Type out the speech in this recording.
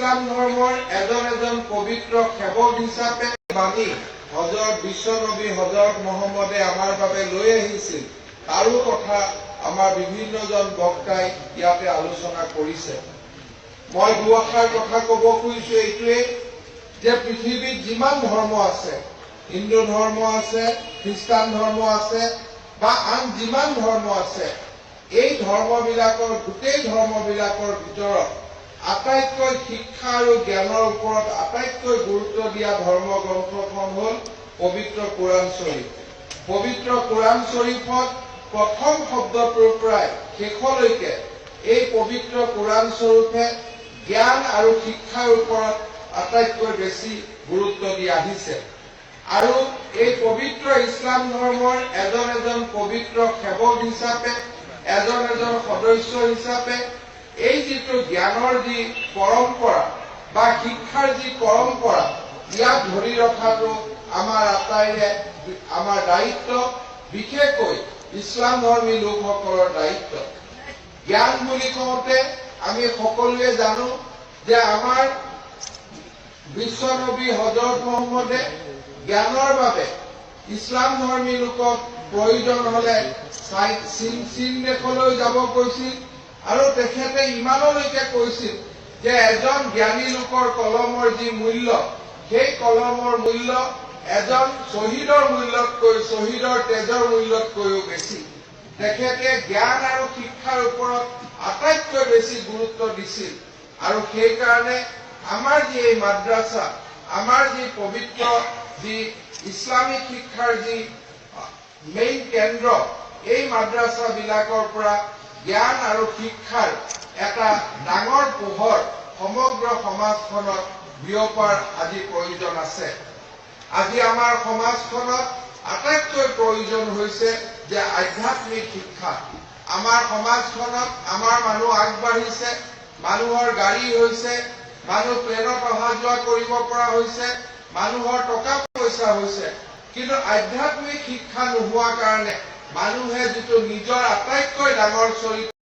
ইছলাম ধৰ্মৰ এজন পবিত্ৰ সেৱক হিচাপে বাণী হজৰত বিশ্বনবী হজৰত মহম্মদে আমাৰ বাবে লৈ আহিছিল তাৰো কথা আমাৰ বিভিন্নজন বক্তাই ইয়াতে আলোচনা কৰিছে। মই দুআষাৰ কথা ক'ব খুজিছো এইটোৱে যে পৃথিৱীত যিমান ধৰ্ম আছে, হিন্দু ধৰ্ম আছে, খ্ৰীষ্টান ধৰ্ম আছে বা আন যিমান ধৰ্ম আছে, এই ধৰ্মবিলাকৰ গোটেই ধৰ্মবিলাকৰ ভিতৰত আটাইতকৈ শিক্ষা আৰু জ্ঞানৰ ওপৰত আটাইতকৈ গুৰুত্ব দিয়া ধৰ্মগ্ৰন্থখন হ'ল পবিত্ৰ কোৰাণ শ্বৰীফ। পবিত্ৰ কোৰাণ শ্বৰীফত প্ৰথম শব্দটোৰ পৰাই শেষলৈকে এই পবিত্ৰ কোৰাণ শ্বৰীফে জ্ঞান আৰু শিক্ষাৰ ওপৰত আটাইতকৈ বেছি গুৰুত্ব দি আহিছে। আৰু এই পবিত্ৰ ইছলাম ধৰ্মৰ এজন পবিত্ৰ সেৱক হিচাপে, এজন সদস্য হিচাপে এই যিটো জ্ঞানৰ যি পৰম্পৰা বা শিক্ষাৰ যি পৰম্পৰা, ইয়াক ধৰি ৰখাটো আমাৰ আটাইৰে আমাৰ দায়িত্ব, বিশেষকৈ ইছলাম ধৰ্মী লোকসকলৰ দায়িত্ব। জ্ঞান বুলি কওঁতে আমি সকলোৱে জানো যে আমাৰ বিশ্বনবী হজৰত মহম্মদে জ্ঞানৰ বাবে ইছলাম ধৰ্মী লোকক প্ৰয়োজন হলে চীন দেশলৈ যাব কৈছিল আৰু তেখেতে ইমানলৈকে কৈছিল যে এজন জ্ঞানী লোকৰ কলমৰ যি মূল্য, সেই কলমৰ মূল্য এজন শ্বহীদৰ মূল্যতকৈ, শ্বহীদৰ তেজৰ মূল্যতকৈও বেছি। তেখেতে জ্ঞান আৰু শিক্ষাৰ ওপৰত আটাইতকৈ বেছি গুৰুত্ব দিছিল আৰু সেইকাৰণে আমাৰ যি এই মাদ্ৰাছা, আমাৰ যি পবিত্ৰ যি ইছলামিক শিক্ষাৰ যি মেইন কেন্দ্ৰ, এই মাদ্ৰাছাবিলাকৰ পৰা জ্ঞান আৰু শিক্ষাৰ এটা ডাঙৰ পোহৰ সমগ্ৰ সমাজখনত বিয়পাৰ আজি প্ৰয়োজন আছে। আজি আমাৰ সমাজখনত আটাইতকৈ প্ৰয়োজন হৈছে যে আধ্যাত্মিক শিক্ষা। আমাৰ সমাজখনত আমাৰ মানুহ আগবাঢ়িছে, মানুহৰ গাড়ী হৈছে, মানুহ প্লেনত অহা যোৱা কৰিব পৰা হৈছে, মানুহৰ টকা পইচা হৈছে, কিন্তু আধ্যাত্মিক শিক্ষা নোহোৱা কাৰণে মানুহে যিটো নিজৰ আটাইতকৈ ডাঙৰ চৰিত্ৰ